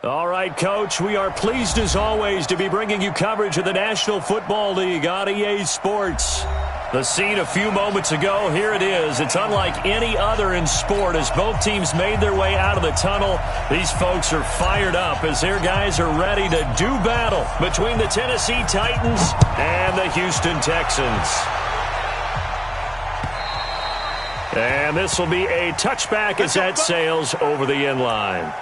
All right, Coach, we are pleased as always to be bringing you coverage of the National Football League on EA Sports. The scene a few moments ago, here it is. It's unlike any other in sport as both teams made their way out of the tunnel. These folks are fired up as their guys are ready to do battle between the Tennessee Titans and the Houston Texans. And this will be a touchback as that sails over the end line.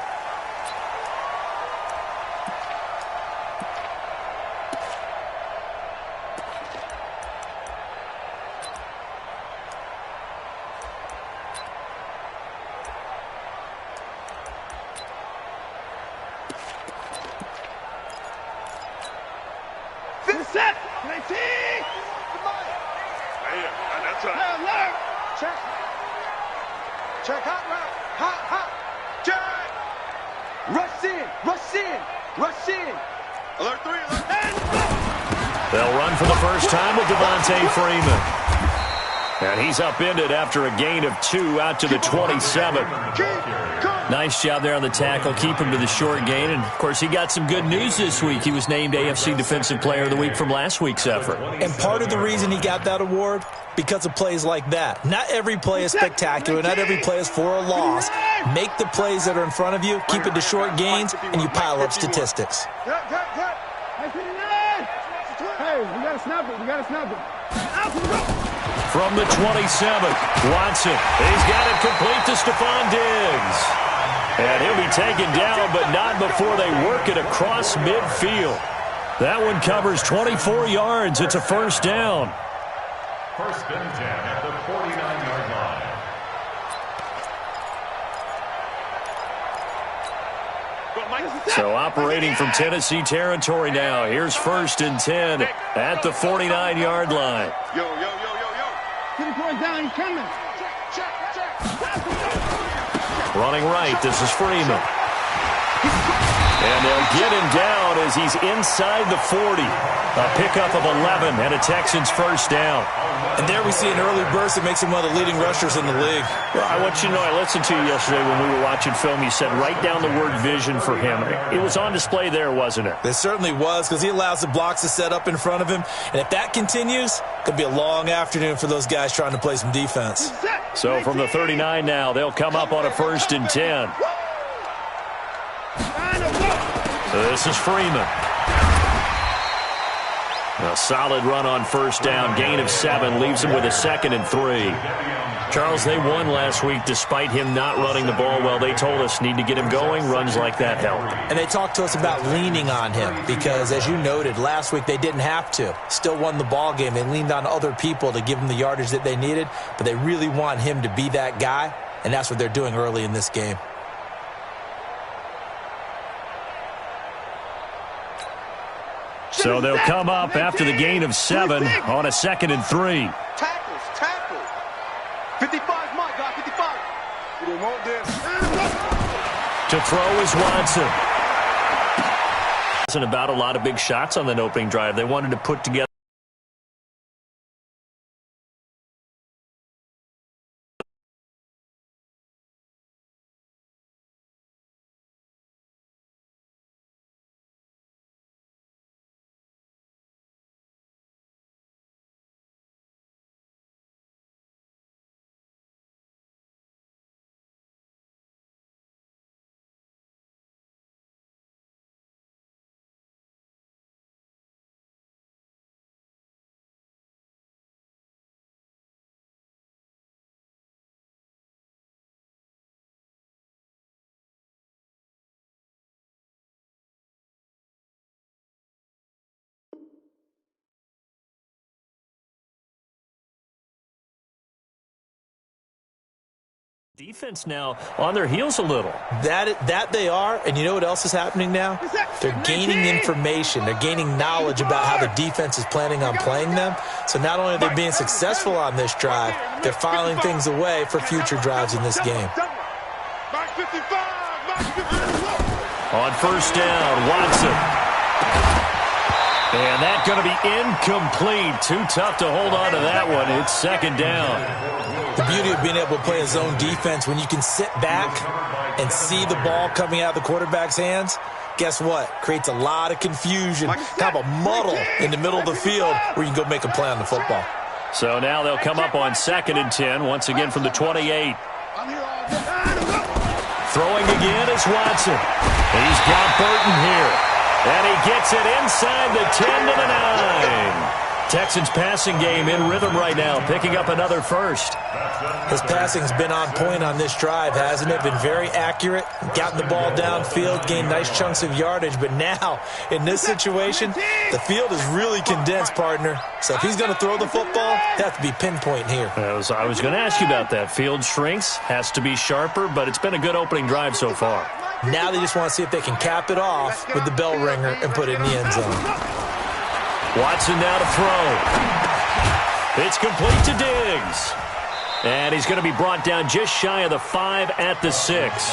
And he's upended after a gain of 2 out to the 27. Nice job there on the tackle. Keep him to the short gain. And, of course, he got some good news this week. He was named AFC Defensive Player of the Week from last week's effort. And part of the reason he got that award, because of plays like that. Not every play is spectacular. Not every play is for a loss. Make the plays that are in front of you, keep it to short gains, and you pile up statistics. Hey, we got to snap it. We got to snap it. From the 27, Watson. He's got it complete to Stephon Diggs. And he'll be taken down, but not before they work it across midfield. That one covers 24 yards. It's a first down. First and 10 at the 49-yard line. So operating from Tennessee territory now. Here's first and 10 at the 49-yard line. Yo. Get the point down. He's coming. Running right. This is Freeman. And they'll get him down as he's inside the 40. A pickup of 11 and a Texans first down. And there we see an early burst that makes him one of the leading rushers in the league. Well, I want you to know, I listened to you yesterday when we were watching film. You said write down the word vision for him. It was on display there, wasn't it? It certainly was, because he allows the blocks to set up in front of him. And if that continues, it could be a long afternoon for those guys trying to play some defense. So from the 39 now, they'll come up on a first and 10. This is Freeman. A solid run on first down. Gain of 7 leaves him with a second and 3. Charles, they won last week despite him not running the ball well. They told us need to get him going. Runs like that help. And they talked to us about leaning on him because, as you noted, last week they didn't have to. Still won the ball game. They leaned on other people to give them the yardage that they needed, but they really want him to be that guy, and that's what they're doing early in this game. So they'll come up after the gain of 7 on a second and 3. Tackle. 55, my God, 55. We don't want this. To throw is Watson. Wasn't about a lot of big shots on that opening drive. They wanted to put together. Defense now on their heels a little. That they are, and you know what else is happening now? They're gaining information. They're gaining knowledge about how the defense is planning on playing them. So not only are they being successful on this drive, they're filing things away for future drives in this game. On first down, Watson. And that's going to be incomplete. Too tough to hold on to that one. It's second down. The beauty of being able to play a zone defense, when you can sit back and see the ball coming out of the quarterback's hands, guess what? Creates a lot of confusion, kind of a muddle in the middle of the field where you can go make a play on the football. So now they'll come up on 2nd and 10, once again from the 28. Throwing again is Watson. He's got Burton here. And he gets it inside the 10 to the 9. Texans passing game in rhythm right now, picking up another first. His passing's been on point on this drive, hasn't it? Been very accurate, gotten the ball downfield, gained nice chunks of yardage. But now, in this situation, the field is really condensed, partner. So if he's going to throw the football, they have to be pinpoint here. I was going to ask you about that. Field shrinks, has to be sharper, but it's been a good opening drive so far. Now they just want to see if they can cap it off with the bell ringer and put it in the end zone. Watson now to throw. It's complete to Diggs. And he's going to be brought down just shy of the 5 at the 6.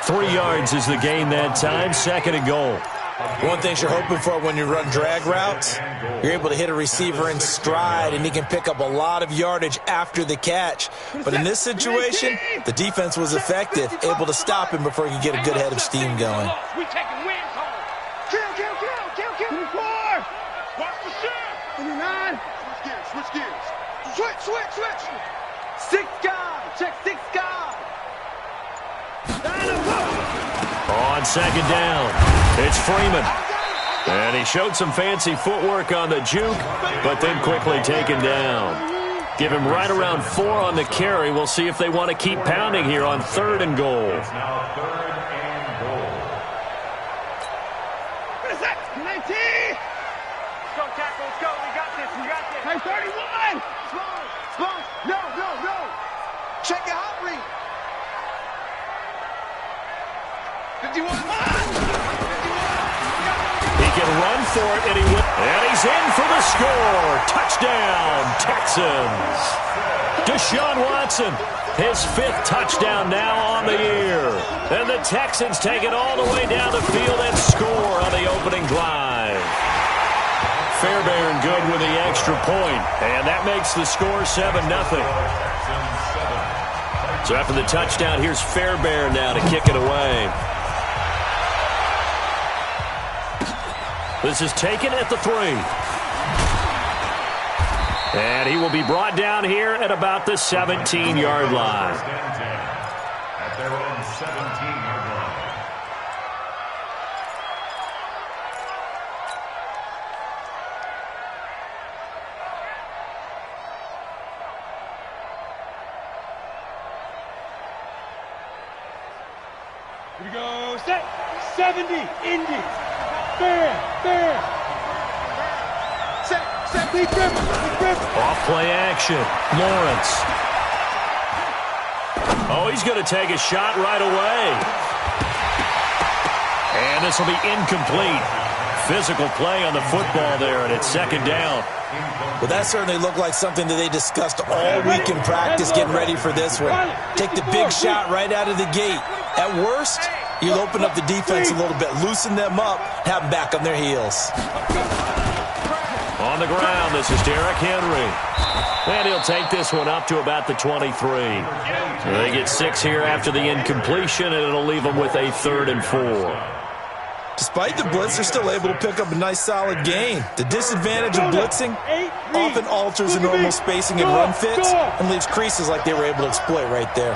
3 yards is the gain that time, 2nd and goal. One thing you're hoping for when you run drag routes, you're able to hit a receiver in stride, and he can pick up a lot of yardage after the catch. But in this situation, the defense was effective, able to stop him before he could get a good head of steam going. We taking wins home. Kill. 24. Watch the shot. 29. Switch gears. Switch. 6 guys. Check 6 guys. On 2nd down, it's Freeman. And he showed some fancy footwork on the juke, but then quickly taken down. Give him right around 4 on the carry. We'll see if they want to keep pounding here on 3rd and goal. It's now 3rd and goal. What is that? 19. Let's go, tackle. Let's go. We got this. Hey, 31. Small. No. Check your hot read. 51. He can run for it, and he's in for the score. Touchdown, Texans. Deshaun Watson, his 5th touchdown now on the year. And the Texans take it all the way down the field and score on the opening drive. Fairbairn good with the extra point, and that makes the score 7-0. So after the touchdown, here's Fairbairn now to kick it away. This is taken at the 3. And he will be brought down here at about the 17-yard line. At their own 17-yard line. Here we go. Set. 70. Indy. Fair. Set. Big grip. Off play action. Lawrence. Oh, he's going to take a shot right away. And this will be incomplete. Physical play on the football there, and it's 2nd down. Well, that certainly looked like something that they discussed all week in practice, getting ready for this one. Take the big shot right out of the gate. At worst, you'll open up the defense a little bit, loosen them up, have them back on their heels. On the ground, this is Derrick Henry. And he'll take this one up to about the 23. So they get 6 here after the incompletion, and it'll leave them with a 3rd and 4. Despite the blitz, they're still able to pick up a nice solid gain. The disadvantage of blitzing often alters the normal spacing and run fits and leaves creases like they were able to exploit right there.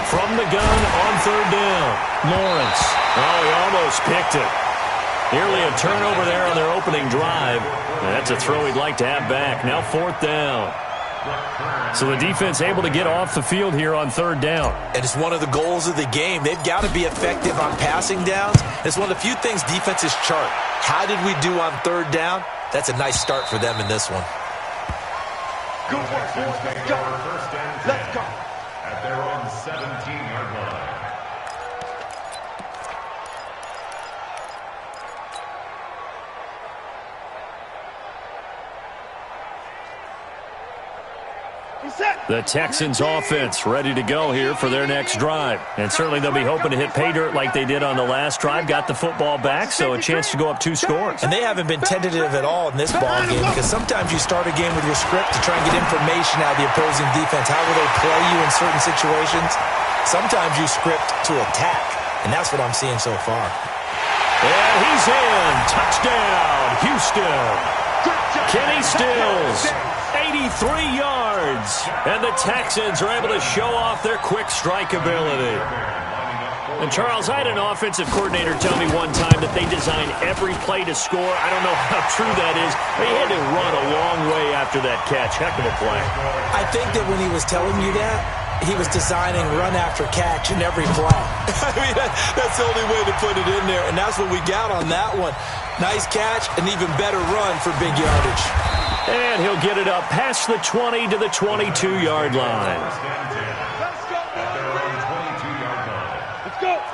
From the gun on 3rd down, Lawrence. Oh, he almost picked it. Nearly a turnover there on their opening drive. That's a throw he'd like to have back. Now 4th down. So the defense able to get off the field here on 3rd down. And it's one of the goals of the game. They've got to be effective on passing downs. It's one of the few things defenses chart. How did we do on 3rd down? That's a nice start for them in this one. Good work, boys. Let's go. Let's go. At their own 17-yard line. The Texans offense ready to go here for their next drive. And certainly they'll be hoping to hit pay dirt like they did on the last drive. Got the football back, so a chance to go up 2 scores. And they haven't been tentative at all in this ball game because sometimes you start a game with your script to try and get information out of the opposing defense. How will they play you in certain situations? Sometimes you script to attack, and that's what I'm seeing so far. And he's in. Touchdown, Houston. Kenny Stills. 83 yards. And the Texans are able to show off their quick strike ability. And, Charles, I had an offensive coordinator tell me one time that they design every play to score. I don't know how true that is, but he had to run a long way after that catch. Heck of a play. I think that when he was telling you that, he was designing run after catch in every play. I mean, that's the only way to put it in there, and that's what we got on that one. Nice catch, an even better run for big yardage. And he'll get it up past the 20 to the 22-yard line.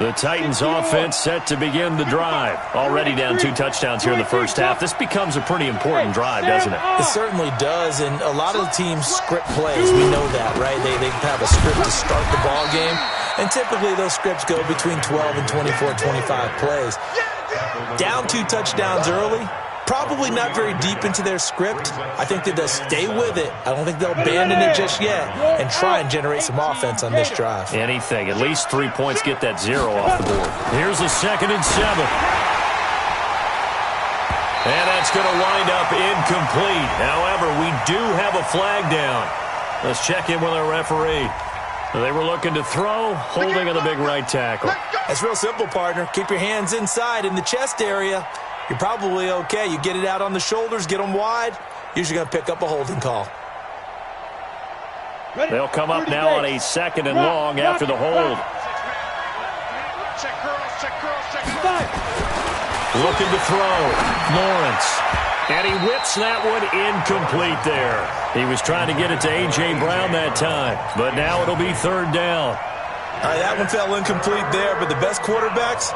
The Titans offense set to begin the drive. Already down 2 touchdowns here in the first half. This becomes a pretty important drive, doesn't it? It certainly does, and a lot of the teams script plays. We know that, right? They have a script to start the ball game, and typically those scripts go between 12 and 24, 25 plays. Down 2 touchdowns early, probably not very deep into their script. I think that they'll stay with it. I don't think they'll abandon it just yet and try and generate some offense on this drive. Anything. At least 3 points, get that 0 off the board. Here's a 2nd and 7. And that's going to wind up incomplete. However, we do have a flag down. Let's check in with our referee. They were looking to throw, holding on the big right tackle. That's real simple, partner. Keep your hands inside in the chest area. You're probably okay. You get it out on the shoulders, get them wide, usually going to pick up a holding call. They'll come up now on a 2nd and long after the hold. Looking to throw. Lawrence. And he whips that one incomplete there. He was trying to get it to A.J. Brown that time, but now it'll be 3rd down. All right, that one fell incomplete there, but the best quarterbacks,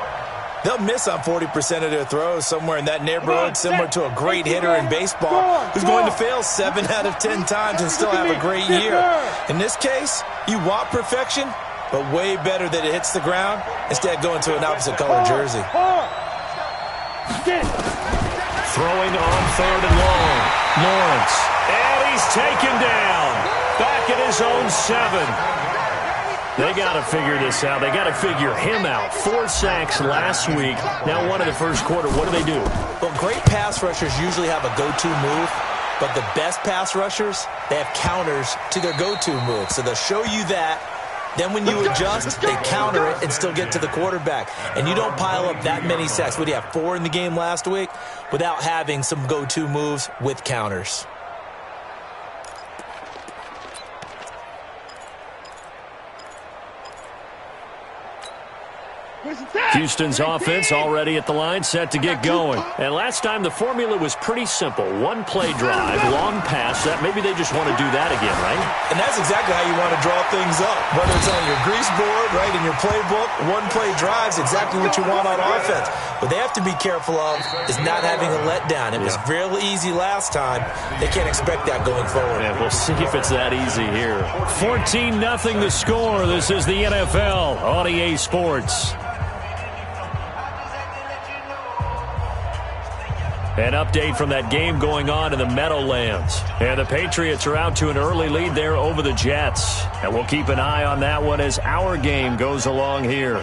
they'll miss on 40% of their throws, somewhere in that neighborhood, similar to a great hitter in baseball who's going to fail 7 out of 10 times and still have a great year. In this case, you want perfection, but way better that it hits the ground instead of going to an opposite color jersey. Throwing on 3rd and long. Lawrence. And he's taken down. Back at his own 7. They got to figure this out. They got to figure him out. 4 sacks last week. Now 1 in the first quarter. What do? Well, great pass rushers usually have a go-to move, but the best pass rushers, they have counters to their go-to move. So they'll show you that. Then when you adjust, they counter it and still get to the quarterback. And you don't pile up that many sacks. What do you have, 4 in the game last week? Without having some go-to moves with counters. Houston's offense already at the line, set to get going. And last time the formula was pretty simple. 1 play drive, long pass. That maybe they just want to do that again, right? And that's exactly how you want to draw things up. Whether it's on your grease board, right, in your playbook, 1 play drive is exactly what you want on offense. What they have to be careful of is not having a letdown. It was real easy last time. They can't expect that going forward. Yeah, we'll see if it's that easy here. 14-0 the score. This is the NFL on EA Sports. An update from that game going on in the Meadowlands. And the Patriots are out to an early lead there over the Jets. And we'll keep an eye on that one as our game goes along here.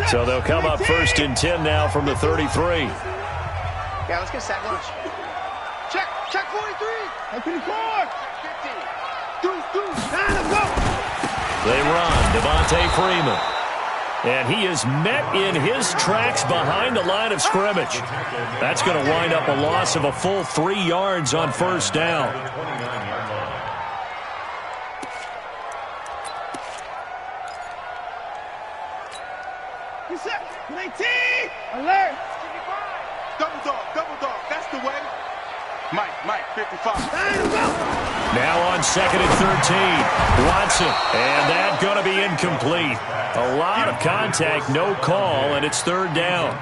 So they'll come up 1st and 10 now from the 33. Yeah, let's get sack lunch. Check 43. Check 54. 50. Let's go. They run. Devontae Freeman. And he is met in his tracks behind the line of scrimmage. That's going to wind up a loss of a full 3 yards on 1st down. Reset. 19. Alert. Double dog. That's the way. Mike, 55. Now on 2nd and 13. Watson. And that going to be incomplete. A lot of contact, no call, and it's 3rd down.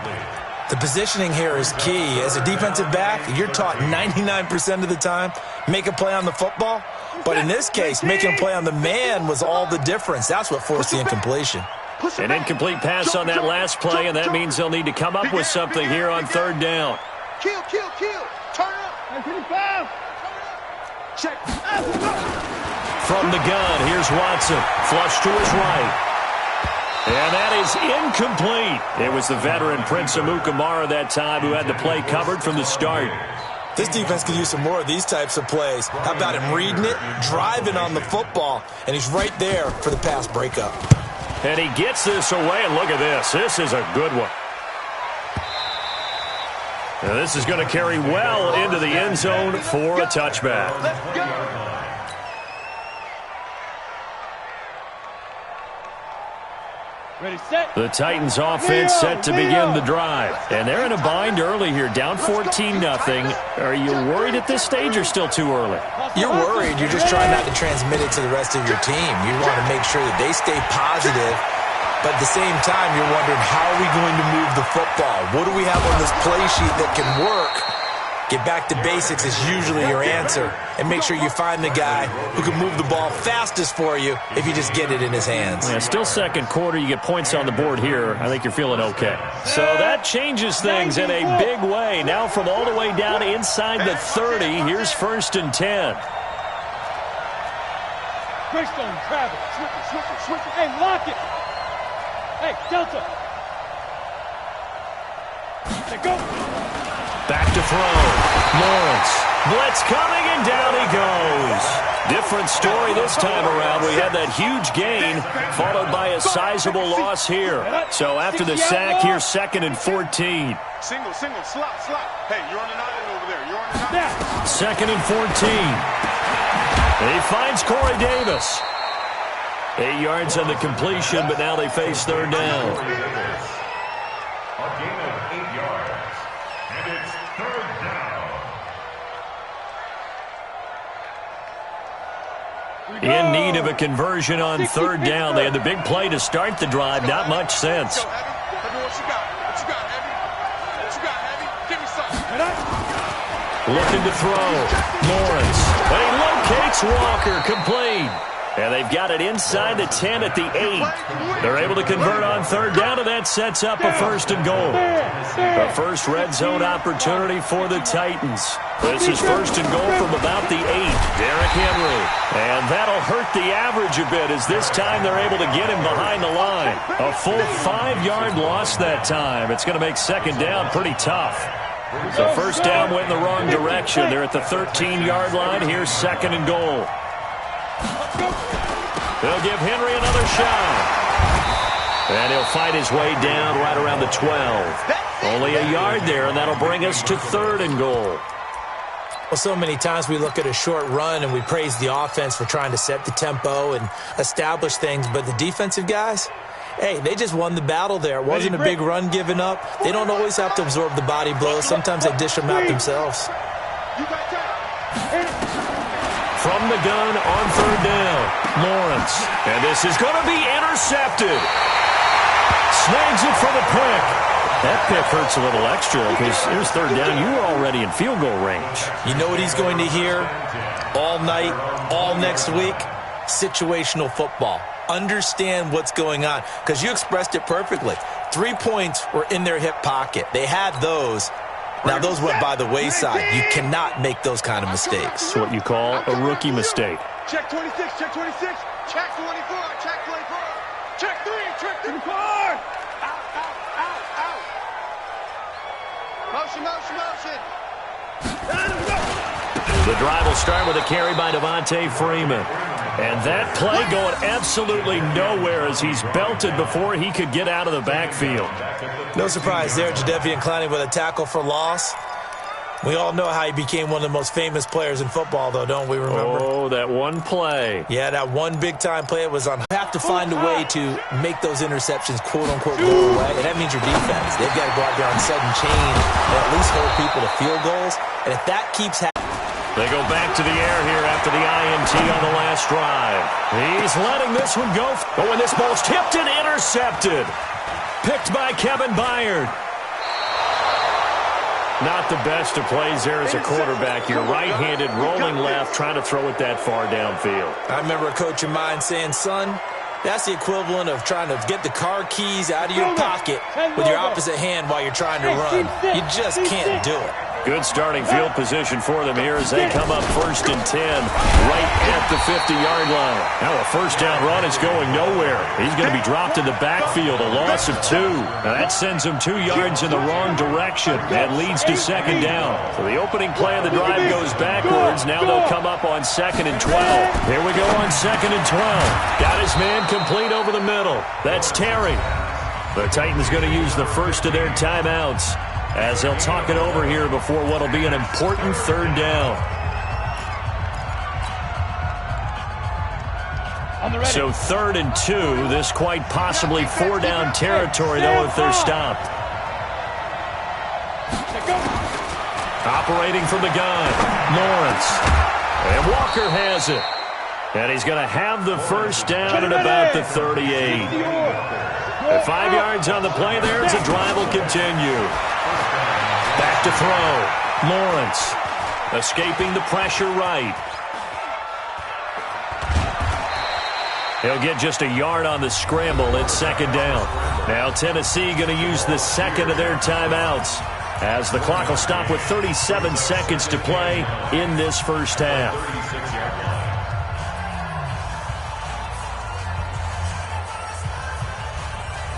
The positioning here is key. As a defensive back, you're taught 99% of the time, make a play on the football. But in this case, making a play on the man was all the difference. That's what forced the incompletion. An incomplete pass on that last play, and that means they'll need to come up with something here on third down. Kill. Turn up. 25. Check. From the gun, here's Watson. Flush to his right. And that is incomplete. It was the veteran Prince Amukamara that time who had the play covered from the start. This defense could use some more of these types of plays. How about him reading it, driving on the football, and he's right there for the pass breakup. And he gets this away, and look at this. This is a good one. Now this is going to carry well into the end zone for a touchback. Let's go. Ready, set. The Titans offense set to begin the drive. And they're in a bind early here, down 14-0. Are you worried at this stage or still too early? You're worried. You're just trying not to transmit it to the rest of your team. You want to make sure that they stay positive. But at the same time, you're wondering, how are we going to move the football? What do we have on this play sheet that can work? Get back to basics is usually your answer. And make sure you find the guy who can move the ball fastest for you if you just get it in his hands. Yeah, still second quarter. You get points on the board here. I think you're feeling okay. So that changes things in a big way. Now from all the way down inside the 30, here's 1st and 10. Greystone, travel. Switch it. Hey, lock it. Hey, Delta. Hey, go. Back to throw. Lawrence. Blitz coming, and down he goes. Different story this time around. We had that huge gain, followed by a sizable loss here. So after the sack, here's 2nd and 14. Single, slot. Hey, you're on an island over there. You're on an island. 2nd and 14. He finds Corey Davis. 8 yards on the completion, but now they face third down. A gain of 8 yards. And it's third down. In need of a conversion on third down. They had the big play to start the drive. Not much sense. What you got, Heavy? Give me something. Looking to throw. Lawrence. But he locates Walker. Complete. And they've got it inside the 10 at the 8. They're able to convert on third down, and that sets up a 1st and goal. The first red zone opportunity for the Titans. This is 1st and goal from about the 8. Derrick Henry. And that'll hurt the average a bit, as this time they're able to get him behind the line. A full 5-yard loss that time. It's going to make second down pretty tough. So first down went in the wrong direction. They're at the 13-yard line. Here's 2nd and goal. They'll give Henry another shot. And he'll fight his way down right around the 12. Only a yard there, and that'll bring us to 3rd and goal. Well, so many times we look at a short run and we praise the offense for trying to set the tempo and establish things. But the defensive guys, hey, they just won the battle there. It wasn't a big run given up. They don't always have to absorb the body blows. Sometimes they dish them out themselves. From the gun on third down, Lawrence. And this is going to be intercepted. Snags it for the pick. That pick hurts a little extra because here's third down. You were already in field goal range. You know what he's going to hear all night, all next week? Situational football. Understand what's going on, because you expressed it perfectly. 3 points were in their hip pocket. They had those. Now, those went by the wayside. You cannot make those kind of mistakes. It's what you call a rookie mistake. Check 26, check 26, check 24, check 24, check 3, check 24. Out. Motion. The drive will start with a carry by Devontae Freeman. And that play going absolutely nowhere as he's belted before he could get out of the backfield. No surprise there, Jadeveon Clowney with a tackle for loss. We all know how he became one of the most famous players in football, though, don't we remember? Oh, that one play. Yeah, that one big-time play. It was on. You have to find a way to make those interceptions, quote-unquote, go away, and that means your defense. They've got to go out there on sudden change and at least hold people to field goals. And if that keeps happening, they go back to the air here after the INT on the last drive. He's letting this one go. Oh, and this ball's tipped and intercepted. Picked by Kevin Byard. Not the best of plays there as a quarterback. You're right-handed, rolling left, trying to throw it that far downfield. I remember a coach of mine saying, son, that's the equivalent of trying to get the car keys out of your pocket with your opposite hand while you're trying to run. You just can't do it. Good starting field position for them here as they come up 1st and 10 right at the 50-yard line. Now a first down run is going nowhere. He's going to be dropped in the backfield, a loss of 2. Now that sends him 2 yards in the wrong direction and leads to 2nd down. So the opening play of the drive goes backwards. Now they'll come up on 2nd and 12. Here we go on 2nd and 12. Got his man complete over the middle. That's Terry. The Titans going to use the first of their timeouts as they'll talk it over here before what will be an important 3rd down. So 3rd and 2. This quite possibly 4-down territory, though, if they're stopped. Operating from the gun, Lawrence. And Walker has it. And he's going to have the first down at about the 38. At 5 yards on the play there, as the drive will continue. Back to throw. Lawrence escaping the pressure right. He'll get just a yard on the scramble at 2nd down. Now Tennessee going to use the 2nd of their timeouts as the clock will stop with 37 seconds to play in this first half.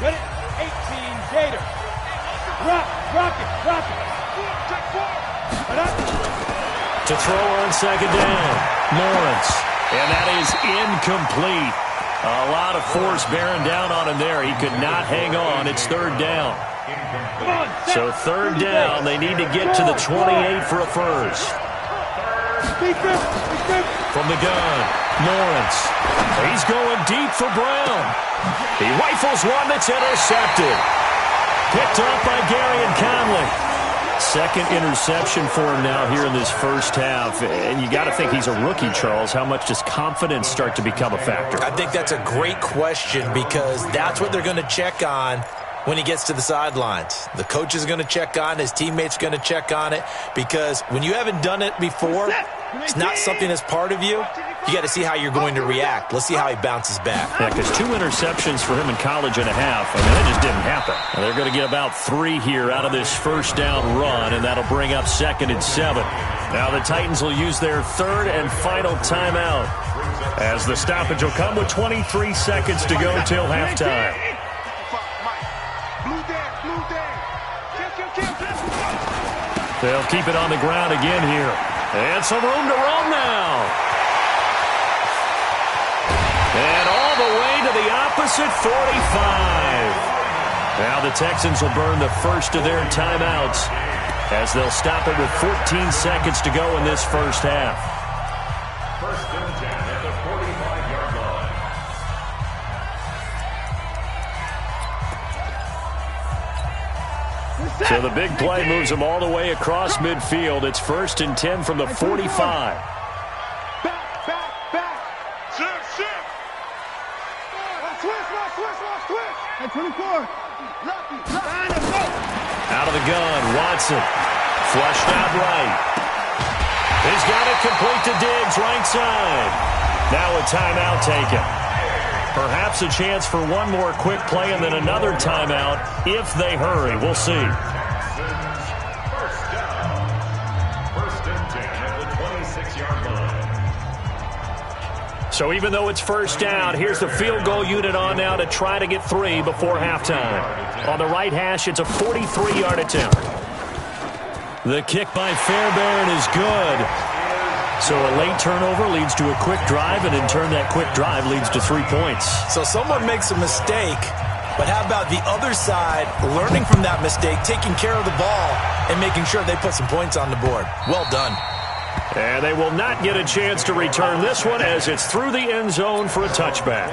Ready? 18 Gator. Rock it. To throw on 2nd down, Lawrence. And that is incomplete. A lot of force bearing down on him there. He could not hang on. It's 3rd down. So 3rd down, they need to get to the 28 for a first. From the gun, Lawrence. He's going deep for Brown. He rifles one that's intercepted. Picked up by Gary and Conley. 2nd interception for him now here in this first half. And you got to think he's a rookie, Charles. How much does confidence start to become a factor? I think that's a great question because that's what they're going to check on when he gets to the sidelines. The coach is going to check on it. His teammates are going to check on it because when you haven't done it before, it's not something that's part of you. You got to see how you're going to react. Let's see how he bounces back. Yeah, because 2 interceptions for him in college and a half. I mean, that just didn't happen. And they're going to get about 3 here out of this first down run, and that'll bring up 2nd and 7. Now the Titans will use their 3rd and final timeout as the stoppage will come with 23 seconds to go till halftime. They'll keep it on the ground again here. And some room to roam now. And all the way to the opposite 45. Now the Texans will burn the first of their timeouts as they'll stop it with 14 seconds to go in this first half. 1st and 10 at the 45-yard line. So the big play moves them all the way across midfield. It's 1st and 10 from the 45. At 24. Out of the gun, Watson. Flushed out right. He's got it complete to Diggs, right side. Now a timeout taken. Perhaps a chance for one more quick play and then another timeout if they hurry. We'll see. First down. 1st and 10 at the 26-yard line. So even though it's first down, here's the field goal unit on now to try to get 3 before halftime. On the right hash, it's a 43-yard attempt. The kick by Fairbairn is good. So a late turnover leads to a quick drive, and in turn that quick drive leads to 3 points. So someone makes a mistake, but how about the other side learning from that mistake, taking care of the ball, and making sure they put some points on the board? Well done. And they will not get a chance to return this one as it's through the end zone for a touchback.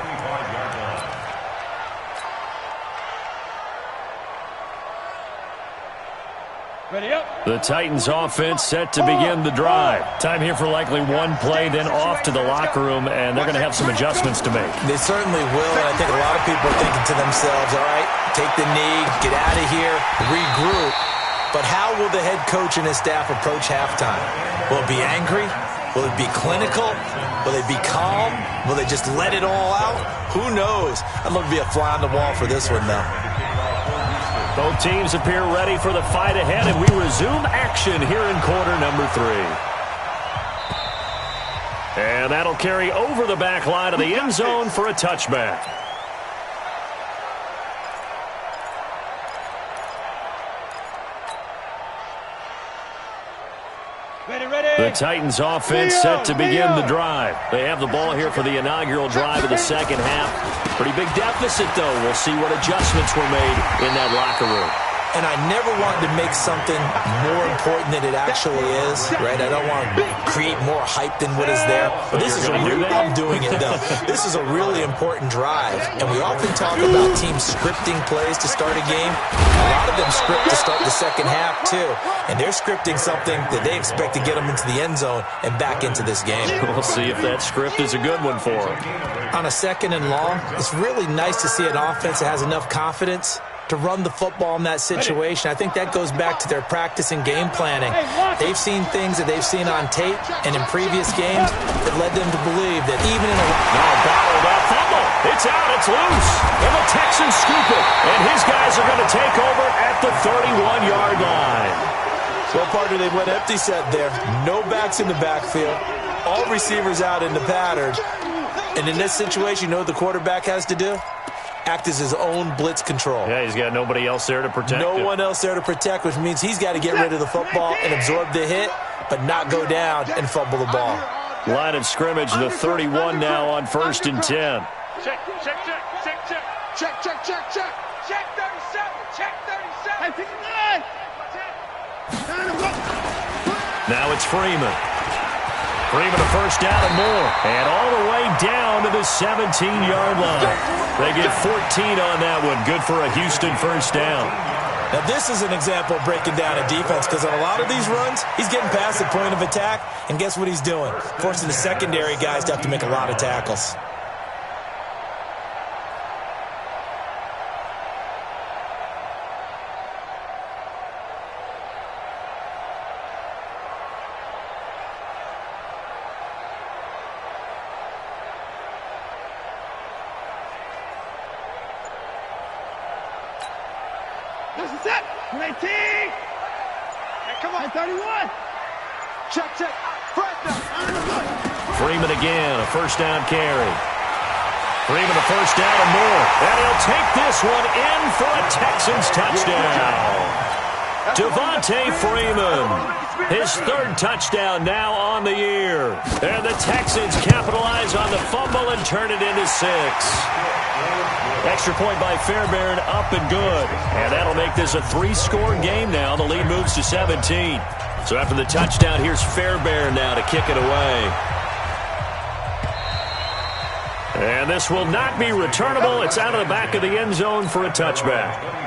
Ready up. The Titans offense set to begin the drive. Time here for likely one play, then off to the locker room, and they're going to have some adjustments to make. They certainly will, and I think a lot of people are thinking to themselves, all right, take the knee, get out of here, regroup. But how will the head coach and his staff approach halftime? Will it be angry? Will it be clinical? Will they be calm? Will they just let it all out? Who knows? I'd love to be a fly on the wall for this one, though. Both teams appear ready for the fight ahead, and we resume action here in quarter number 3. And that'll carry over the back line of the end zone for a touchback. The Titans offense set to begin the drive. They have the ball here for the inaugural drive of the second half. Pretty big deficit, though. We'll see what adjustments were made in that locker room. And I never wanted to make something more important than it actually is, right? I don't want to create more hype than what is there. But this is I'm doing it, though. This is a really important drive. And we often talk about teams scripting plays to start a game. A lot of them script to start the second half, too. And they're scripting something that they expect to get them into the end zone and back into this game. We'll see if that script is a good one for them. On a second and long, it's really nice to see an offense that has enough confidence to run the football in that situation. I think that goes back to their practice and game planning. They've seen things that they've seen on tape and in previous games that led them to believe that even in a battle, that fumble. It's out, it's loose. And the Texans scoop it. And his guys are going to take over at the 31-yard line. Well, partner, they went empty set there. No backs in the backfield. All receivers out in the pattern. And in this situation, you know what the quarterback has to do? Act as his own blitz control. Yeah, he's got nobody else there to protect him. No one else there to protect, which means he's got to get rid of the football and absorb the hit, but not go down and fumble the ball. Line of scrimmage, the 31 now on 1st and 10. Check, check, check, check, check. Check, check, check, check. Check 37, check 37. Hey, 59. Now it's Freeman. Freeman a first down and more. And all the way down to the 17-yard line. They get 14 on that one. Good for a Houston first down. Now, this is an example of breaking down a defense because on a lot of these runs, he's getting past the point of attack, and guess what he's doing? Forcing the secondary guys to have to make a lot of tackles. This is it. 19. Hey, come on. 31. Check, check. Freeman again, a first down carry. Freeman a first down and more. And he'll take this one in for a Texans touchdown. Devontae Freeman, his 3rd touchdown now on the year. And the Texans capitalize on the fumble and turn it into 6. Extra point by Fairbairn, up and good. And that'll make this a 3-score game now. The lead moves to 17. So after the touchdown, here's Fairbairn now to kick it away. And this will not be returnable. It's out of the back of the end zone for a touchback.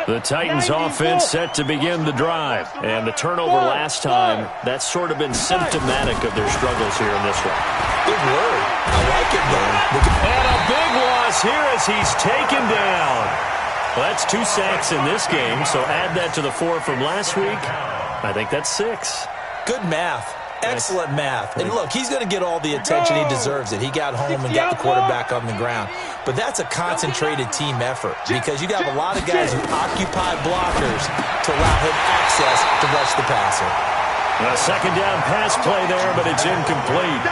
The Titans offense set to begin the drive. And the turnover last time, that's sort of been symptomatic of their struggles here in this one. Good word. I like it, though. And a big loss here as he's taken down. Well, that's 2 sacks in this game, so add that to the 4 from last week. I think that's 6. Good math. Excellent math. And look, he's going to get all the attention he deserves. He got home and got the quarterback on the ground. But that's a concentrated team effort because you got a lot of guys who occupy blockers to allow him access to rush the passer. A second down pass play there, but it's incomplete.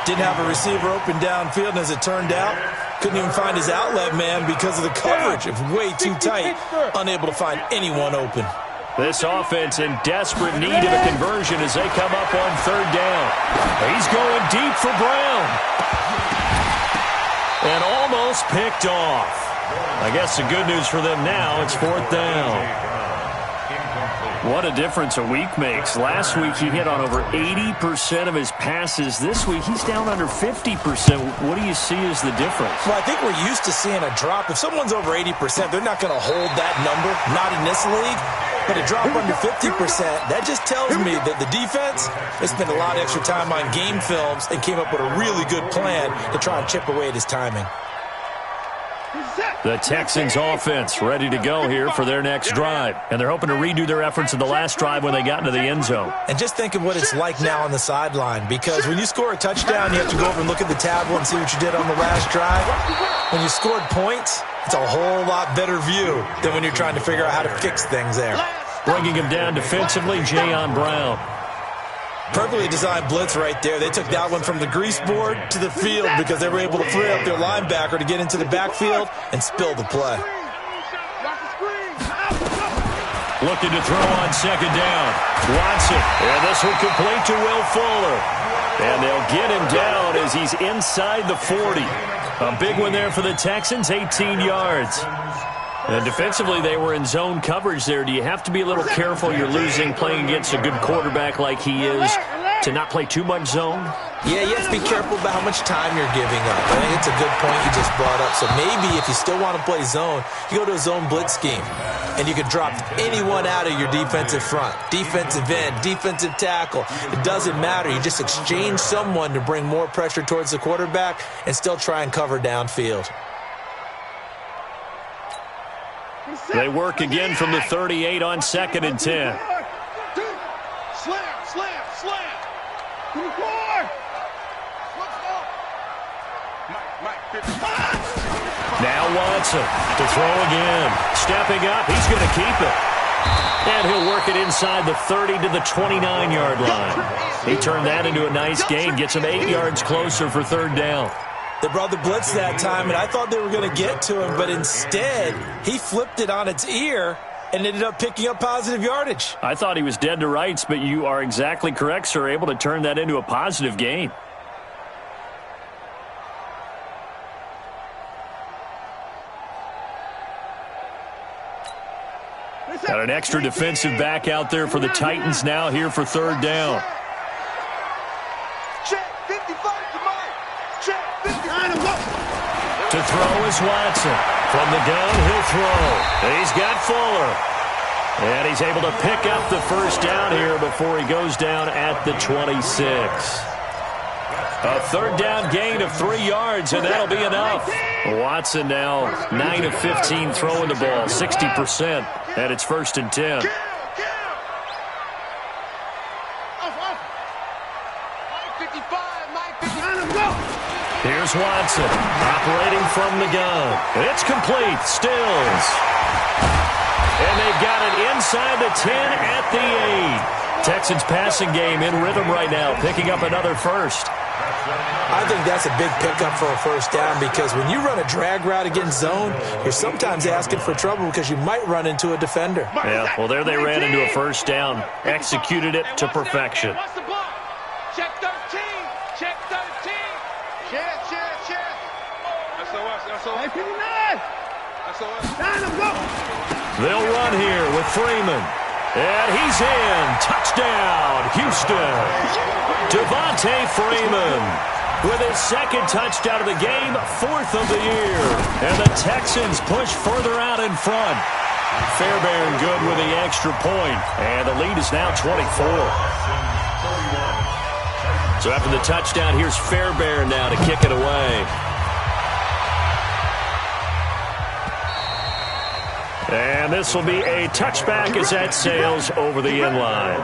Didn't have a receiver open downfield, and as it turned out, couldn't even find his outlet man because of the coverage. It was way too tight, unable to find anyone open. This offense in desperate need of a conversion as they come up on 3rd down. He's going deep for Brown. And almost picked off. I guess the good news for them now, it's 4th down. What a difference a week makes. Last week he hit on over 80% of his passes. This week he's down under 50%. What do you see as the difference? Well, I think we're used to seeing a drop. If someone's over 80%, they're not going to hold that number, not in this league. But a drop under 50%, that just tells me that the defense has spent a lot of extra time on game films and came up with a really good plan to try and chip away at his timing. The Texans offense ready to go here for their next drive. And they're hoping to redo their efforts in the last drive when they got into the end zone. And just think of what it's like now on the sideline, because when you score a touchdown, you have to go over and look at the tablet and see what you did on the last drive. When you scored points, it's a whole lot better view than when you're trying to figure out how to fix things there. Bringing him down defensively, Jayon Brown. Perfectly designed blitz right there. They took that one from the grease board to the field because they were able to free up their linebacker to get into the backfield and spill the play. Looking to throw on second down. Watson. And this will complete to Will Fuller. And they'll get him down as he's inside the 40. A big one there for the Texans, 18 yards. And defensively, they were in zone coverage there. Do you have to be a little careful? You're losing, playing against a good quarterback like he is, to not play too much zone? Yeah, you have to be careful about how much time you're giving up. I think it's a good point you just brought up. So maybe if you still want to play zone, you go to a zone blitz scheme. And you can drop anyone out of your defensive front. Defensive end, defensive tackle. It doesn't matter. You just exchange someone to bring more pressure towards the quarterback and still try and cover downfield. They work again from the 38 on 2nd and 10. Slam, slam, slam. 24. Now Watson to throw again. Stepping up, he's going to keep it. And he'll work it inside the 30 to the 29-yard line. He turned that into a nice gain, gets him 8 yards closer for third down. They brought the blitz that time, and I thought they were going to get to him, but instead, he flipped it on its ear and ended up picking up positive yardage. I thought he was dead to rights, but you are exactly correct, sir, able to turn that into a positive gain. Got an extra defensive back out there for the Titans now here for third down. To throw is Watson. From the gun, he'll throw. He's got Fuller. And he's able to pick up the first down here before he goes down at the 26. A third down gain of 3 yards, and that'll be enough. Watson now 9 of 15 throwing the ball, 60%, and it's 1st and 10. Here's Watson, operating from the gun. It's complete, Stills. And they've got it inside the 10 at the 8. Texans passing game in rhythm right now, picking up another first. I think that's a big pickup for a first down because when you run a drag route against zone, you're sometimes asking for trouble because you might run into a defender. Yeah, well, there they ran into a first down, executed it to perfection. Check 13. Check 13. Check. SOS. 59. SOS. They'll run here with Freeman. And he's in. Touchdown, Houston. Devontae Freeman with his second touchdown of the game, 4th of the year. And the Texans push further out in front. Fairbairn good with the extra point. And the lead is now 24. So after the touchdown, here's Fairbairn now to kick it away. And this will be a touchback as that sails over the end line.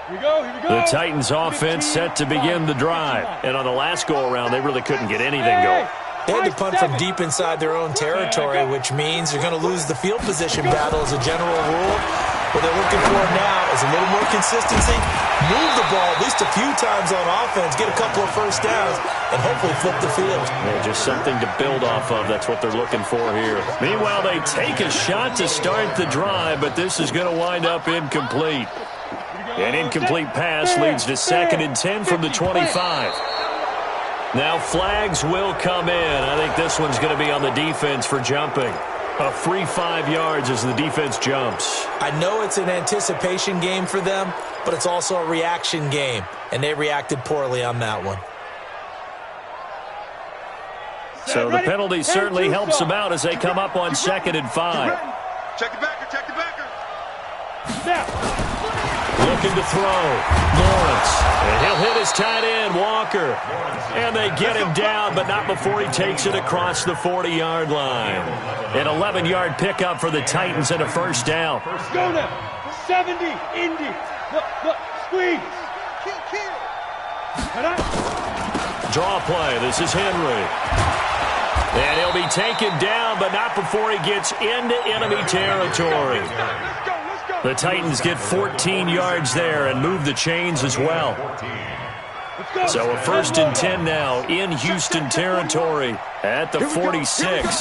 Here we go. The Titans offense set to begin the drive. And on the last go-around, they really couldn't get anything going. They had to punt from deep inside their own territory, which means you're going to lose the field position battle as a general rule. What they're looking for now is a little more consistency, move the ball at least a few times on offense, get a couple of first downs, and hopefully flip the field. Yeah, just something to build off of. That's what they're looking for here. Meanwhile, they take a shot to start the drive, but this is going to wind up incomplete. An incomplete pass leads to 2nd and 10 from the 25. Now flags will come in. I think this one's going to be on the defense for jumping. A free 5 yards as the defense jumps. I know it's an anticipation game for them, but it's also a reaction game, and they reacted poorly on that one. So the penalty certainly helps them out as they come up on 2nd and 5. Check the backer. Looking to throw. Lawrence. And he'll hit his tight end, Walker. And they get him down, but not before he takes it across the 40-yard line. An 11-yard pickup for the Titans and a first down. Go now. 70, Indy. Look, squeeze. Kill. Draw play. This is Henry. And he'll be taken down, but not before he gets into enemy territory. The Titans get 14 yards there and move the chains as well. So a 1st and 10 now in Houston territory at the 46.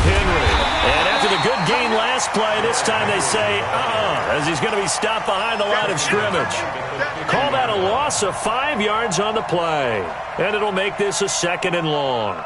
Henry. And after the good gain last play, this time they say, as he's going to be stopped behind the line of scrimmage. Call that a loss of 5 yards on the play. And it'll make this a 2nd and long.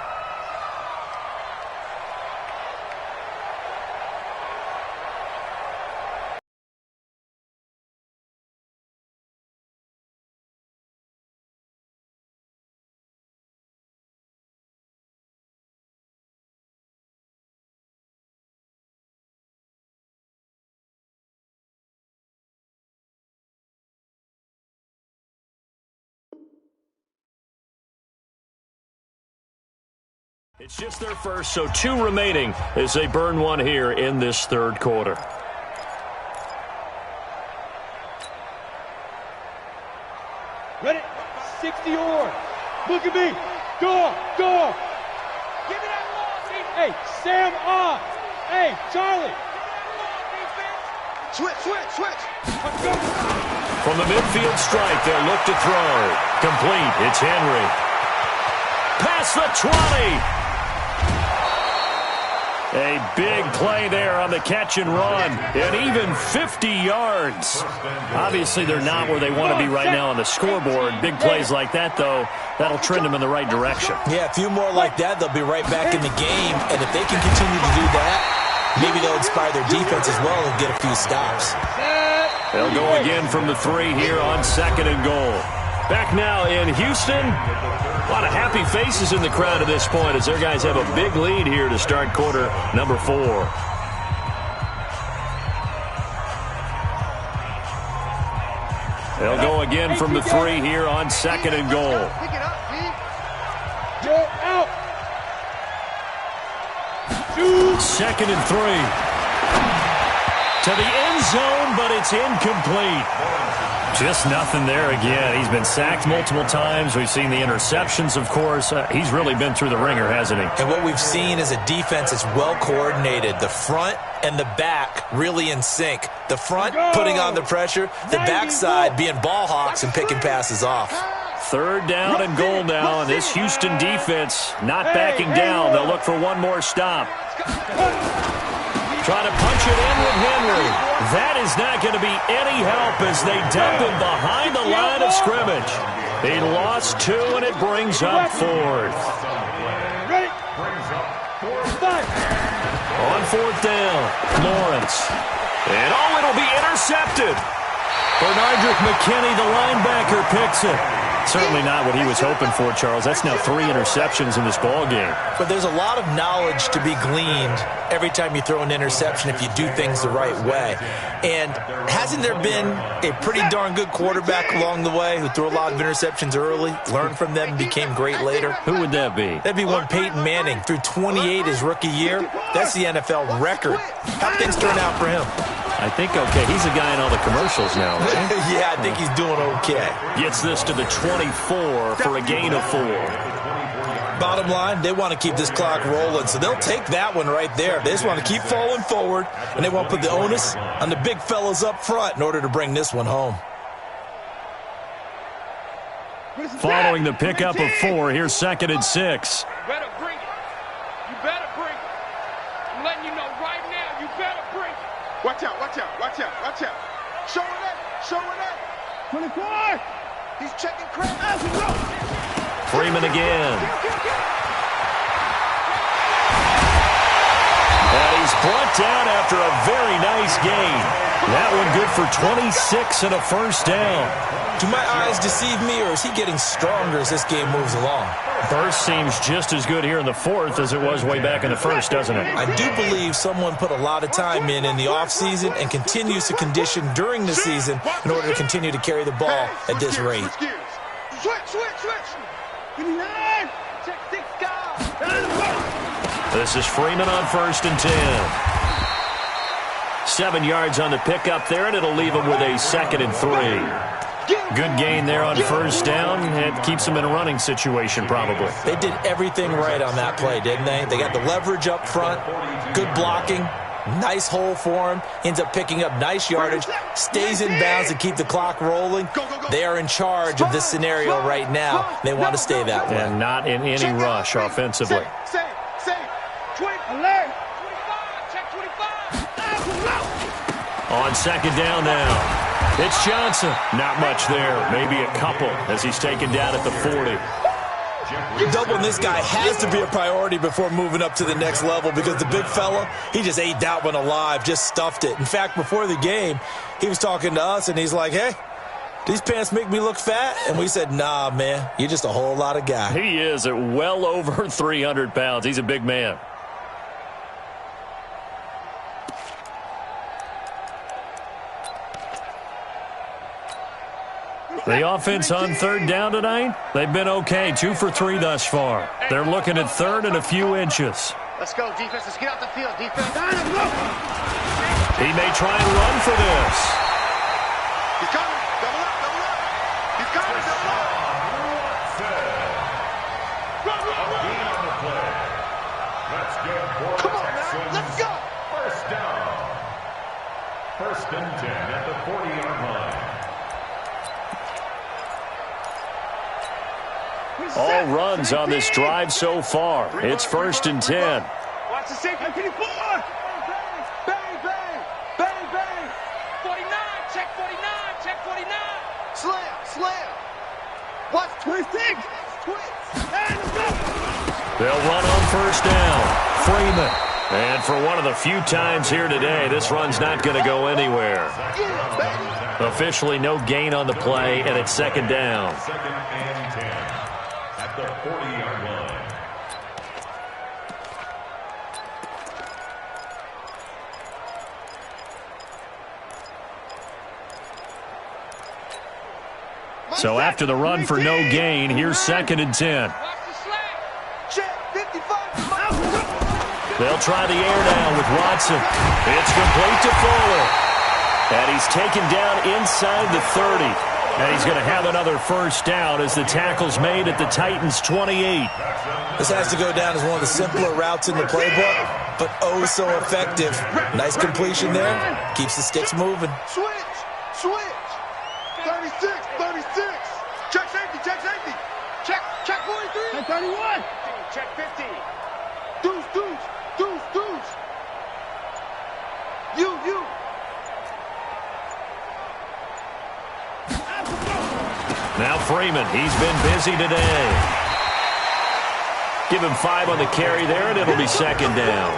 It's just their first, so 2 remaining as they burn one here in this 3rd quarter. Ready? 60 yards. Look at me. Go. Give me that ball. Hey, Sam on. Hey, Charlie. Switch. From the midfield stripe, they'll look to throw. Complete. It's Henry. Past the 20. A big play there on the catch and run, and even 50 yards. Obviously, they're not where they want to be right now on the scoreboard. Big plays like that, though, that'll trend them in the right direction. Yeah, a few more like that, they'll be right back in the game. And if they can continue to do that, maybe they'll inspire their defense as well and get a few stops. They'll go again from the 3 here on 2nd and goal. Back now in Houston. A lot of happy faces in the crowd at this point as their guys have a big lead here to start quarter number 4. They'll go again from the 3 here on 2nd and goal. You're out. 2nd and 3. To the end zone, but it's incomplete. Just nothing there again. He's been sacked multiple times. We've seen the interceptions, of course. He's really been through the ringer, hasn't he? And what we've seen is a defense that's well coordinated. The front and the back really in sync. The front putting on the pressure, the backside being ball hawks and picking passes off. 3rd down and goal now, and this Houston defense not backing down. They'll look for one more stop. Trying to punch it in with Henry. That is not going to be any help as they dump him behind the line of scrimmage. He lost 2, and it brings up 4th. On 4th down, Lawrence. And it'll be intercepted. Bernardrick McKinney, the linebacker, picks it. Certainly not what he was hoping for, Charles. That's now 3 interceptions in this ball game. But there's a lot of knowledge to be gleaned every time you throw an interception if you do things the right way. And hasn't there been a pretty darn good quarterback along the way who threw a lot of interceptions early, learned from them, became great later? Who would that be? That'd be one Peyton Manning. Threw 28 his rookie year. That's the NFL record. How'd things turn out for him? I think okay. He's a guy in all the commercials now, right? Yeah, I think he's doing okay. Gets this to the 24 for a gain of 4. Bottom line, they want to keep this clock rolling, so they'll take that one right there. They just want to keep falling forward, and they want to put the onus on the big fellas up front in order to bring this one home. Following the pickup of 4, here's 2nd and 6. You better bring it. You better bring it. I'm letting you know right now, you better bring it. Watch out. Show it. 24. He's checking credit. Freeman again. And he's brought down after a very nice gain. That one good for 26 and a first down. Do my eyes deceive me, or is he getting stronger as this game moves along? Burst seems just as good here in the fourth as it was way back in the first, doesn't it? I do believe someone put a lot of time in the offseason and continues to condition during the season in order to continue to carry the ball at this rate. This is Freeman on 1st and 10. 7 yards on the pickup there, and it'll leave him with a 2nd and 3. Good gain there on 1st down. It keeps them in a running situation, probably. They did everything right on that play, didn't they? They got the leverage up front, good blocking, nice hole for him, ends up picking up nice yardage, stays in bounds to keep the clock rolling. They are in charge of this scenario right now. They want to stay that way. And not in any rush offensively. On 2nd down now. It's Johnson. Not much there. Maybe a couple as he's taken down at the 40. Doubling this guy has to be a priority before moving up to the next level, because the big fella, he just ate that one alive, just stuffed it. In fact, before the game, he was talking to us, and he's like, hey, these pants make me look fat? And we said, nah, man, you're just a whole lot of guy. He is at well over 300 pounds. He's a big man. The offense on 3rd down tonight, they've been okay. 2 for 3 thus far. They're looking at 3rd and a few inches. Let's go, defense. Let's get out the field, defense. He may try and run for this. He's coming. Double up, double up. He's coming, double up. Come on, man. Let's go. 1st down. 1st and 10 at the 40-yard line. All runs on this drive so far. It's 1st and 10. Watch the safety. 54. Bang, bang. Bang, bang. 49. Check 49. Check 49. Slam, slam. Watch 26. They'll run on 1st down. Freeman. And for one of the few times here today, this run's not going to go anywhere. Officially no gain on the play, and it's 2nd down. 2nd and 10 at the 40-yard line. So after the run for no gain, here's 2nd and 10. They'll try the air down with Watson. It's complete to Fuller. And he's taken down inside the 30. And he's going to have another 1st down as the tackle's made at the Titans' 28. This has to go down as one of the simpler routes in the playbook, but oh so effective. Nice completion there. Keeps the sticks moving. Switch, switch. 36, 36. Check safety, check safety. Check 43. Check 31. Check 50. Deuce, deuce, deuce, deuce. You. Now Freeman, he's been busy today. Give him 5 on the carry there, and it'll be 2nd down.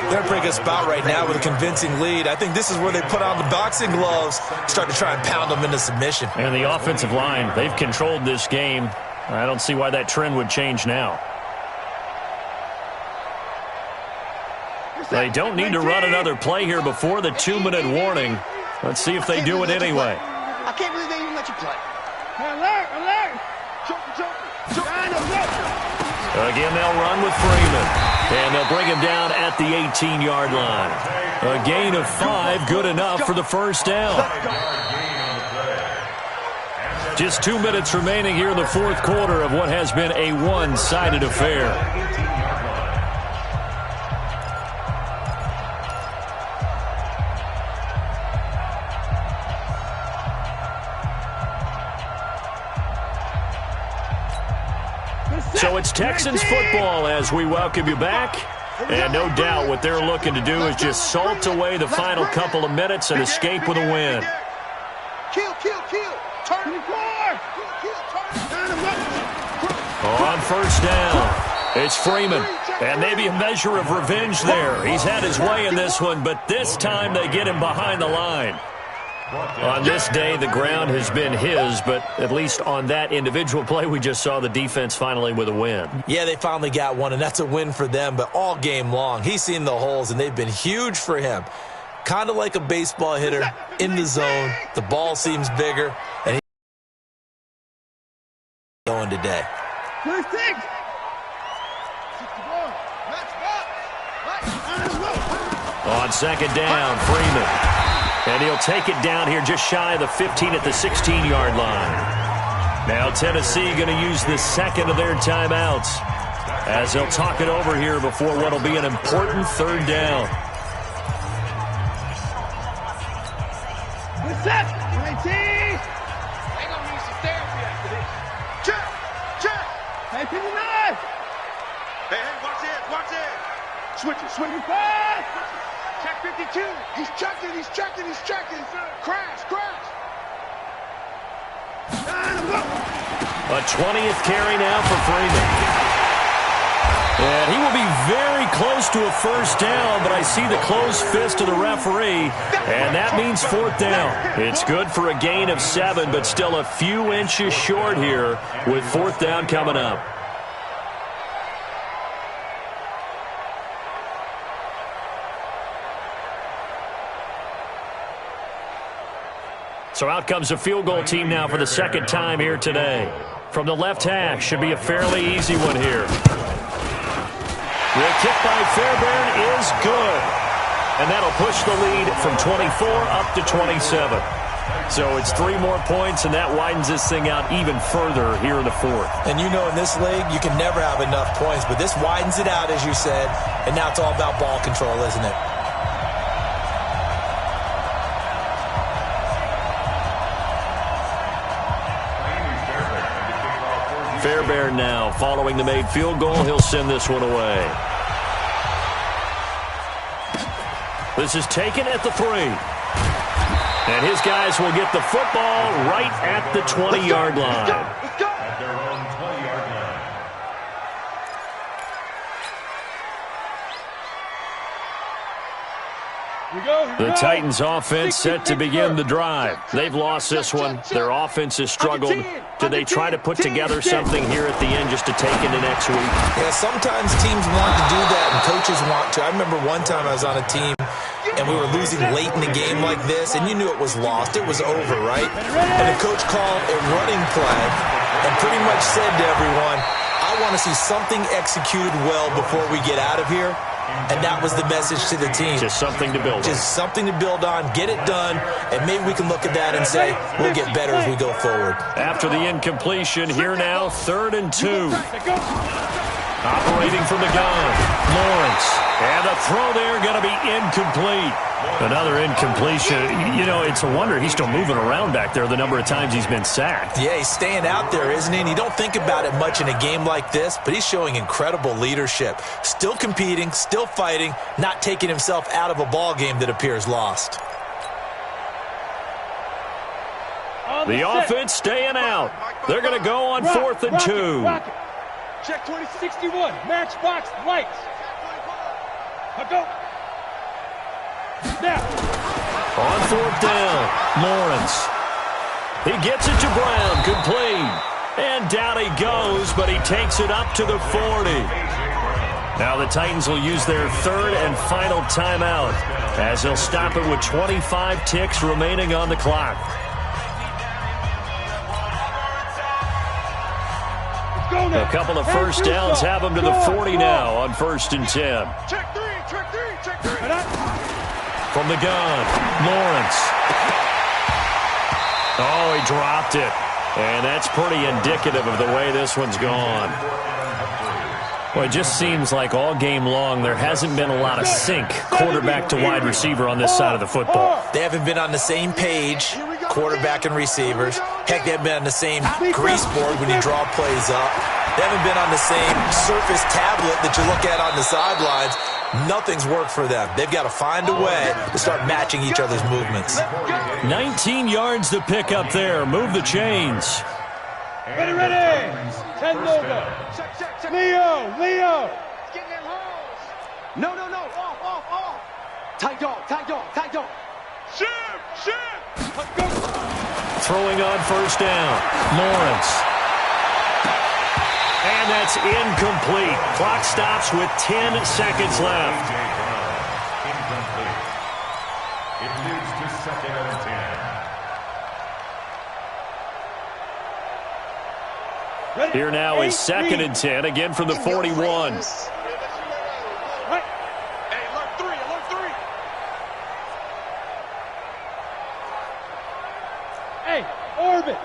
They're in a pretty good spot right now with a convincing lead. I think this is where they put on the boxing gloves, start to try and pound them into submission. And the offensive line, they've controlled this game. I don't see why that trend would change now. They don't need to run another play here before the 2-minute warning. Let's see if they do it anyway. I can't believe they even let you play. Alert, alert. Again, they'll run with Freeman. And they'll bring him down at the 18-yard line. A gain of 5, good enough for the 1st down. Just 2 minutes remaining here in the 4th quarter of what has been a one-sided affair. So it's Texans football as we welcome you back. And no doubt what they're looking to do is just salt away the final couple of minutes and escape with a win. Kill. Turn. On 1st down, it's Freeman. And maybe a measure of revenge there. He's had his way in this one, but this time they get him behind the line. On this day, the ground has been his, but at least on that individual play, we just saw the defense finally with a win. Yeah, they finally got one, and that's a win for them, but all game long, he's seen the holes, and they've been huge for him. Kind of like a baseball hitter in the zone. The ball seems bigger, and he's going today. On second down, Freeman. And he'll take it down here just shy of the 15 at the 16-yard line. Now Tennessee going to use the second of their timeouts as they'll talk it over here before what will be an important third down. Set, 19. They're going to need some therapy after this. Check, check. Hey, 59. Hey, watch it. Switch it. Pass. Check 52. He's checking. Crash. A 20th carry now for Freeman. And he will be very close to a first down, but I see the closed fist of the referee, and that means fourth down. It's good for a gain of 7, but still a few inches short here with fourth down coming up. So out comes a field goal team now for the second time here today. From the left hash, should be a fairly easy one here. The kick by Fairbairn is good. And that'll push the lead from 24 up to 27. So it's 3 more points, and that widens this thing out even further here in the fourth. And you know in this league, you can never have enough points, but this widens it out, as you said, and now it's all about ball control, isn't it? Fairbairn now following the made field goal. He'll send this one away. This is taken at the 3. And his guys will get the football right at the 20-yard line. At their own 20-yard line. The Titans offense set to begin the drive. They've lost this one. Their offense has struggled. Do they try to put together something here at the end just to take into next week? Yeah, sometimes teams want to do that and coaches want to. I remember one time I was on a team and we were losing late in the game like this, and you knew it was lost. It was over, right? And the coach called a running play and pretty much said to everyone, I want to see something executed well before we get out of here. And that was the message to the team. Just something to build on. Just something to build on, get it done, and maybe we can look at that and say, we'll get better as we go forward. After the incompletion, here now, 3rd and 2. Operating from the gun, Lawrence. And the throw there going to be incomplete. Another incompletion. You know, it's a wonder he's still moving around back there the number of times he's been sacked. Yeah, he's staying out there, isn't he? And you don't think about it much in a game like this, but he's showing incredible leadership. Still competing, still fighting, not taking himself out of a ball game that appears lost. The offense staying out. They're going to go on 4th and 2. Check 2061. Matchbox lights. Go. Now. On 4th down, Lawrence. He gets it to Brown, complete. And down he goes, but he takes it up to the 40. Now the Titans will use their 3rd and final timeout as they'll stop it with 25 ticks remaining on the clock. A couple of first downs have them to the 40 now on 1st and 10. Check 3. From the gun, Lawrence. Oh, he dropped it. And that's pretty indicative of the way this one's gone. Well, it just seems like all game long there hasn't been a lot of sync quarterback to wide receiver on this side of the football. They haven't been on the same page, quarterback and receivers. Heck, they haven't been on the same grease board when you draw plays up. They haven't been on the same surface tablet that you look at on the sidelines. Nothing's worked for them. They've got to find a way to start matching each other's movements. 19 yards to pick up there. Move the chains. Ready. 10 logo. Leo. No. Off. Tight dog. Shim. Let's go. Throwing on first down. Lawrence. And that's incomplete. Clock stops with 10 seconds left. Incomplete. It leads to 2nd and 10. Ready? Here now is 2nd and 10, again from the 41. Right. Hey, alert 3. Hey, orbit.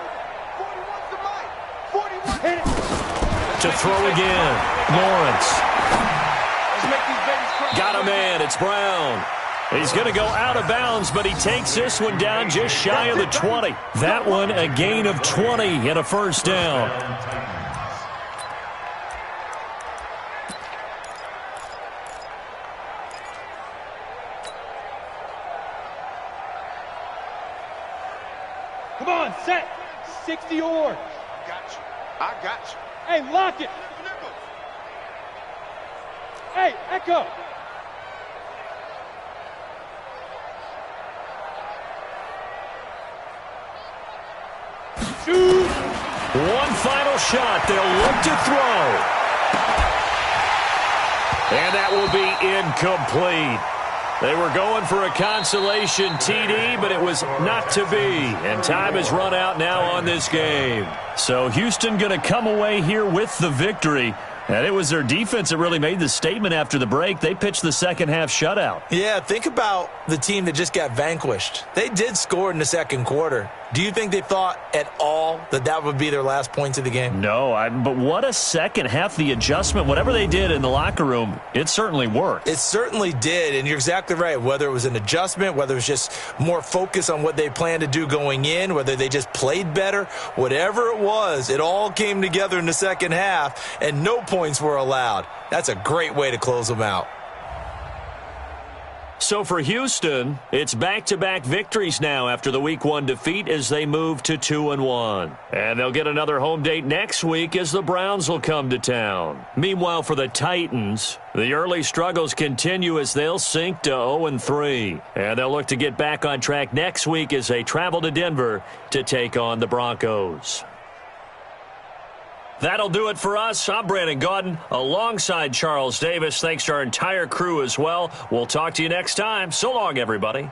41's the mic. 41. Hit it. To throw again. Lawrence. Let's make these babies cry. Got a man. It's Brown. He's going to go out of bounds, but he takes this one down just shy of the 20. That one a gain of 20 and a first down. Come on, set. 60 orange. I got you. Hey, lock it. Hey, Echo. Shoot. One final shot. They'll look to throw. And that will be incomplete. They were going for a consolation TD, but it was not to be. And time has run out now on this game. So Houston going to come away here with the victory. And it was their defense that really made the statement after the break. They pitched the second half shutout. Yeah, think about the team that just got vanquished. They did score in the second quarter. Do you think they thought at all that that would be their last points of the game? No, but what a second half. The adjustment, whatever they did in the locker room, it certainly worked. It certainly did, and you're exactly right. Whether it was an adjustment, whether it was just more focus on what they planned to do going in, whether they just played better, whatever it was, it all came together in the second half, and no points were allowed. That's a great way to close them out. So for Houston, it's back-to-back victories now after the Week 1 defeat as they move to 2-1. And they'll get another home date next week as the Browns will come to town. Meanwhile, for the Titans, the early struggles continue as they'll sink to 0-3. And they'll look to get back on track next week as they travel to Denver to take on the Broncos. That'll do it for us. I'm Brandon Gaudin alongside Charles Davis. Thanks to our entire crew as well. We'll talk to you next time. So long, everybody.